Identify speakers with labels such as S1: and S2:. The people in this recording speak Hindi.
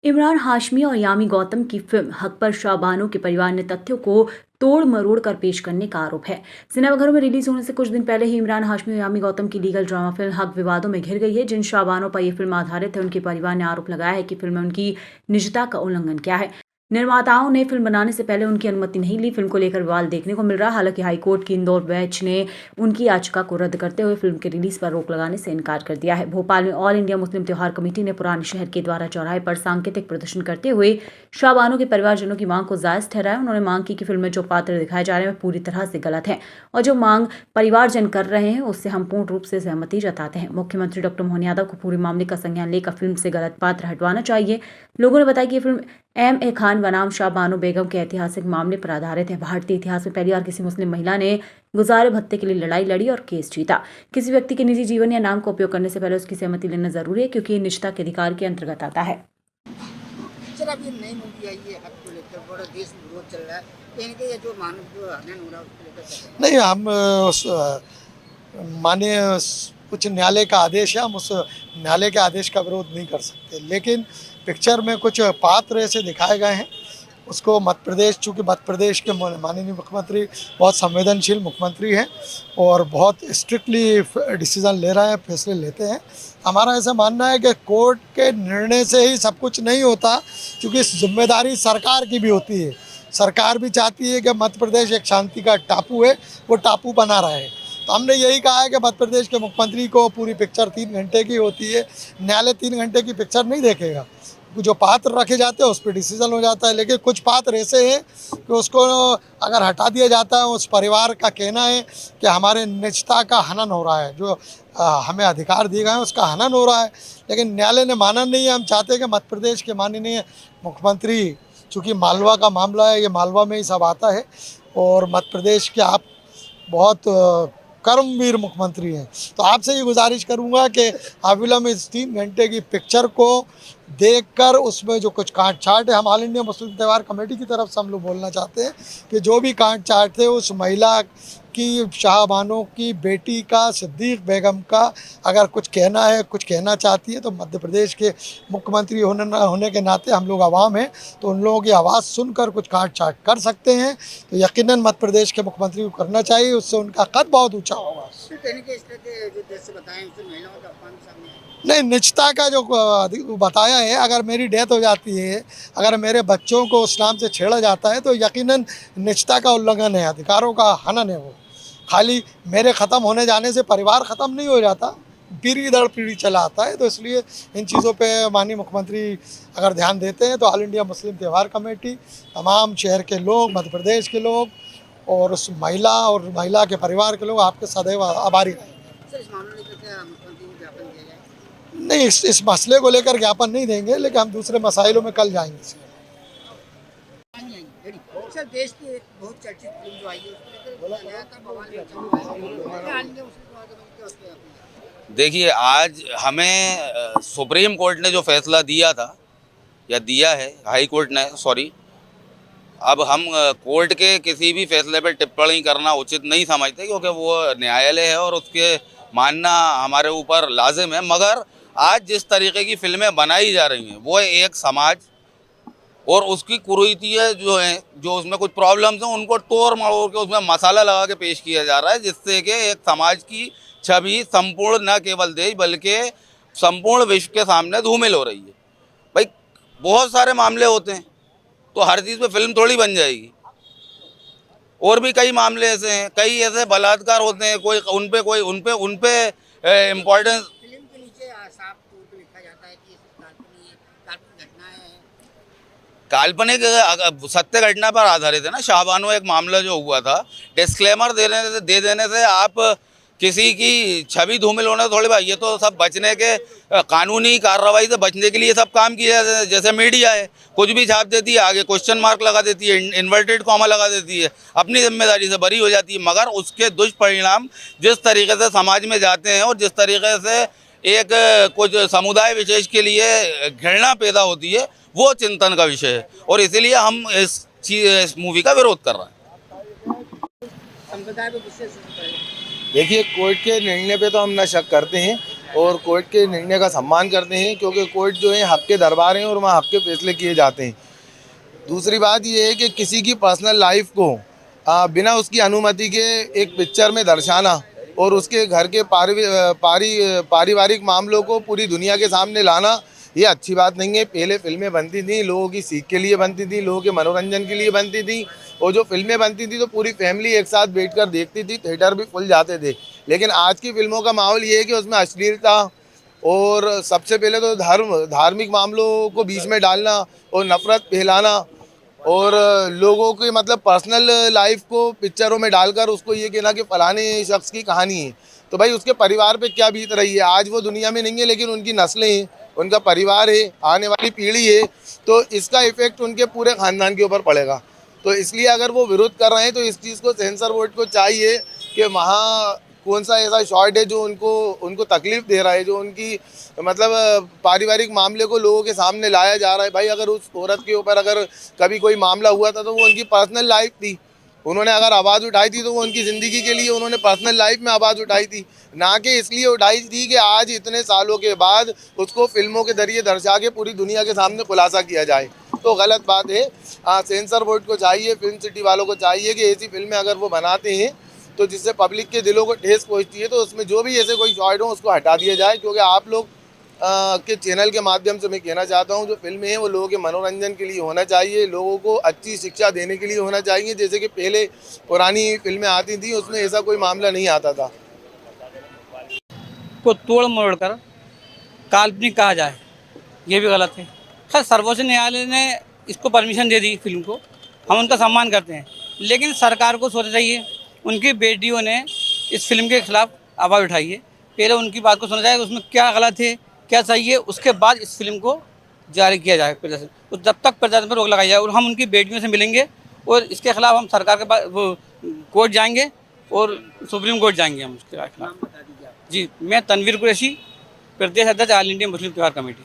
S1: इमरान हाशमी और यामी गौतम की फिल्म हक पर शाबानो के परिवार ने तथ्यों को तोड़ मरोड़ कर पेश करने का आरोप है। सिनेमाघरों में रिलीज होने से कुछ दिन पहले ही इमरान हाशमी और यामी गौतम की लीगल ड्रामा फिल्म हक विवादों में घिर गई है। जिन शाबानों पर यह फिल्म आधारित है, उनके परिवार ने आरोप लगाया है कि फिल्म में उनकी निजता का उल्लंघन किया है। निर्माताओं ने फिल्म बनाने से पहले उनकी अनुमति नहीं ली। फिल्म को लेकर विवाद देखने को मिल रहा है। हालांकि हाईकोर्ट की इंदौर बेंच ने उनकी याचिका को रद्द करते हुए फिल्म के रिलीज पर रोक लगाने से इनकार कर दिया है। भोपाल में ऑल इंडिया मुस्लिम त्योहार कमेटी ने पुराने शहर के द्वारा चौराहे पर सांकेतिक प्रदर्शन करते हुए शाबानों के परिवारजनों की मांग को जायज ठहराया। उन्होंने मांग की कि फिल्म में जो पात्र दिखाए जा रहे हैं पूरी तरह से गलत है और जो मांग परिवारजन कर रहे हैं उससे हम पूर्ण रूप से सहमति जताते हैं। मुख्यमंत्री डॉक्टर मोहन यादव को पूरे मामले का संज्ञान लेकर फिल्म से गलत पात्र हटवाना चाहिए। लोगों ने बताया कि ये फिल्म M.A. खान बनाम शाबानो बेगम के ऐतिहासिक मामले पर आधारित है। भारतीय इतिहास में पहली बार किसी मुस्लिम महिला ने गुजारे भत्ते के लिए लड़ाई लड़ी और केस जीता। किसी व्यक्ति के निजी जीवन या नाम का उपयोग करने से पहले उसकी सहमति लेना जरूरी है, क्योंकि ये निजता के अधिकार के अंतर्गत आता है।
S2: सर, अब ये नई मूवी आई है हक को लेकर, बड़ा देश में विरोध चल रहा है, कहीं कि ये जो मानव जो हनन हो रहा है उसको लेकर
S3: नहीं, हम माननीय उच्च न्यायालय का आदेश है, हम उस न्यायालय के आदेश का विरोध नहीं कर सकते। लेकिन पिक्चर में कुछ पात्र ऐसे दिखाए गए हैं, उसको मध्य प्रदेश, चूँकि मध्य प्रदेश के माननीय मुख्यमंत्री बहुत संवेदनशील मुख्यमंत्री हैं और बहुत स्ट्रिक्टली डिसीज़न ले रहे हैं, फैसले लेते हैं। हमारा ऐसा मानना है कि कोर्ट के निर्णय से ही सब कुछ नहीं होता, क्योंकि जिम्मेदारी सरकार की भी होती है। सरकार भी चाहती है कि मध्य प्रदेश एक शांति का टापू है, वो टापू बना रहे। तो हमने यही कहा है कि मध्य प्रदेश के मुख्यमंत्री को पूरी पिक्चर 3 घंटे की होती है, न्यायालय 3 घंटे की पिक्चर नहीं देखेगा। जो पात्र रखे जाते हैं उस पर डिसीजन हो जाता है, लेकिन कुछ पात्र ऐसे हैं कि उसको अगर हटा दिया जाता है, उस परिवार का कहना है कि हमारे निजता का हनन हो रहा है, जो हमें अधिकार दिए गए हैं उसका हनन हो रहा है। लेकिन न्यायालय ने माना नहीं है। हम चाहते हैं कि मध्य प्रदेश के माननीय मुख्यमंत्री, चूँकि मालवा का मामला है, ये मालवा में ही सब आता है और मध्य प्रदेश के आप बहुत कर्मवीर मुख्यमंत्री हैं, तो आपसे ये गुजारिश करूंगा कि अविलंब इस 3 घंटे की पिक्चर को देखकर उसमें जो कुछ काट छाट है, हम ऑल इंडिया मुस्लिम त्योहार कमेटी की तरफ से हम लोग बोलना चाहते हैं कि जो भी काट छाट थे उस महिला की, शाहबानो की बेटी का, सिद्दीक बेगम का अगर कुछ कहना है, कुछ कहना चाहती है, तो मध्य प्रदेश के मुख्यमंत्री होने के नाते हम लोग आवाम हैं, तो उन लोगों की आवाज़ सुनकर कुछ काट छाट कर सकते हैं। तो यकीनन मध्य प्रदेश के मुख्यमंत्री को करना चाहिए, उससे उनका कद बहुत ऊँचा होगा। नहीं, निजता का जो बताया है, अगर मेरी डेथ हो जाती है, अगर मेरे बच्चों को उस नाम से छेड़ा जाता है, तो यकीनन निजता का उल्लंघन है, अधिकारों का हनन है। वो खाली मेरे ख़त्म होने जाने से परिवार ख़त्म नहीं हो जाता, पीढ़ी दर पीढ़ी चला आता है। तो इसलिए इन चीज़ों पे माननीय मुख्यमंत्री अगर ध्यान देते हैं तो ऑल इंडिया मुस्लिम त्योहार कमेटी, तमाम शहर के लोग, मध्य प्रदेश के लोग और उस महिला और महिला के परिवार के लोग आपके सदैव आभारी रहेंगे। नहीं, इस मसले को लेकर ज्ञापन नहीं देंगे, लेकिन हम दूसरे मसाइलों में कल जाएंगे।
S2: सर, देश की एक बहुत चर्चित फिल्म जो आई है
S4: देखिए, आज हमें सुप्रीम कोर्ट ने जो फैसला दिया था या दिया है, हाई कोर्ट ने, सॉरी, अब हम कोर्ट के किसी भी फैसले पर टिप्पणी करना उचित नहीं समझते, क्योंकि वो न्यायालय है और उसके मानना हमारे ऊपर लाजिम है। मगर आज जिस तरीके की फिल्में बनाई जा रही हैं, वो एक समाज और उसकी कुरीतियाँ जो हैं, जो उसमें कुछ प्रॉब्लम्स हैं, उनको तोड़ मरोड़ के उसमें मसाला लगा के पेश किया जा रहा है, जिससे कि एक समाज की छवि संपूर्ण न केवल देश बल्कि संपूर्ण विश्व के सामने धूमिल हो रही है। भाई, बहुत सारे मामले होते हैं, तो हर चीज़ पे फिल्म थोड़ी बन जाएगी। और भी कई मामले ऐसे हैं, कई ऐसे बलात्कार होते हैं, कोई उन पे इम्पोर्टेंस,
S2: फिल्म के नीचे साफ तौर पे लिखा जाता है कि काल्पनिक घटना है,
S4: काल्पनिक सत्य घटना पर आधारित है ना। शाहबानो एक मामला जो हुआ था, डिस्क्लेमर दे देने से आप किसी की छवि धूमिल होने थोड़ी बात, ये तो सब बचने के कानूनी कार्रवाई से बचने के लिए सब काम किया जाता है। जैसे मीडिया है, कुछ भी छाप देती है, आगे क्वेश्चन मार्क लगा देती है, इन्वर्टेड कॉमा लगा देती है, अपनी जिम्मेदारी से बरी हो जाती है। मगर उसके दुष्परिणाम जिस तरीके से समाज में जाते हैं और जिस तरीके से एक कुछ समुदाय विशेष के लिए घृणा पैदा होती है, वो चिंतन का विषय है और इसीलिए हम इस मूवी का विरोध कर रहे हैं।
S2: संप्रदाय पे विशेष
S5: देखिए, कोर्ट के निर्णय पे तो हम न शक करते हैं, और कोर्ट के निर्णय का सम्मान करते हैं, क्योंकि कोर्ट जो है हक के दरबार हैं और वहाँ हक के फैसले किए जाते हैं। दूसरी बात ये है कि किसी की पर्सनल लाइफ को बिना उसकी अनुमति के एक पिक्चर में दर्शाना और उसके घर के पारिवारिक मामलों को पूरी दुनिया के सामने लाना, ये अच्छी बात नहीं है। पहले फिल्में बनती थी लोगों की सीख के लिए बनती थी, लोगों के मनोरंजन के लिए बनती थी, और जो फिल्में बनती थी तो पूरी फैमिली एक साथ बैठकर देखती थी, थिएटर भी खुल जाते थे। लेकिन आज की फिल्मों का माहौल ये है कि उसमें अश्लीलता और सबसे पहले तो धार्मिक मामलों को बीच में डालना और नफरत फैलाना और लोगों के मतलब पर्सनल लाइफ को पिक्चरों में डालकर उसको ये कहना कि फलाने शख्स की कहानी है, तो भाई उसके परिवार पे क्या बीत रही है। आज वो दुनिया में नहीं है, लेकिन उनकी नस्लें हैं, उनका परिवार है, आने वाली पीढ़ी है, तो इसका इफेक्ट उनके पूरे ख़ानदान के ऊपर पड़ेगा। तो इसलिए अगर वो विरोध कर रहे हैं तो इस चीज़ को सेंसर बोर्ड को चाहिए कि वहाँ कौन सा ऐसा शॉर्ट है जो उनको तकलीफ़ दे रहा है, जो उनकी मतलब पारिवारिक मामले को लोगों के सामने लाया जा रहा है। भाई अगर उस औरत के ऊपर अगर कभी कोई मामला हुआ था तो वो उनकी पर्सनल लाइफ थी, उन्होंने अगर आवाज़ उठाई थी तो वो उनकी ज़िंदगी के लिए उन्होंने पर्सनल लाइफ में आवाज़ उठाई थी, ना कि इसलिए उठाई थी कि आज इतने सालों के बाद उसको फिल्मों के जरिए दर्शा के पूरी दुनिया के सामने खुलासा किया जाए। तो गलत बात है। सेंसर बोर्ड को चाहिए, फिल्म सिटी वालों को चाहिए कि ऐसी फिल्में अगर वो बनाते हैं तो जिससे पब्लिक के दिलों को ठेस पहुँचती है तो उसमें जो भी ऐसे कोई शॉर्ट हो उसको हटा दिया जाए। क्योंकि आप लोग के चैनल के माध्यम से मैं कहना चाहता हूं, जो फिल्में हैं वो लोगों के मनोरंजन के लिए होना चाहिए, लोगों को अच्छी शिक्षा देने के लिए होना चाहिए। जैसे कि पहले पुरानी फिल्में आती थी उसमें ऐसा कोई मामला नहीं आता था।
S6: को तोड़ मरोड़ कर काल्पनिक कहा जाए, ये भी गलत है। खैर सर्वोच्च न्यायालय ने इसको परमिशन दे दी फिल्म को, हम उनका सम्मान करते हैं, लेकिन सरकार को सोचना चाहिए। उनकी बेटियों ने इस फिल्म के खिलाफ आवाज़ उठाई है, पहले उनकी बात को सुना जाए, उसमें क्या गलत है क्या सही है, उसके बाद इस फिल्म को जारी किया जाए प्रदर्शन। तो जब तक प्रदर्शन पर रोक लगाई जाए और हम उनकी बेटियों से मिलेंगे और इसके खिलाफ हम सरकार के पास वो कोर्ट जाएंगे और सुप्रीम कोर्ट जाएंगे हम उसके खिलाफ। जी, मैं तनवीर कुरैशी, प्रदेश अध्यक्ष ऑल इंडिया मुस्लिम त्योहार कमेटी।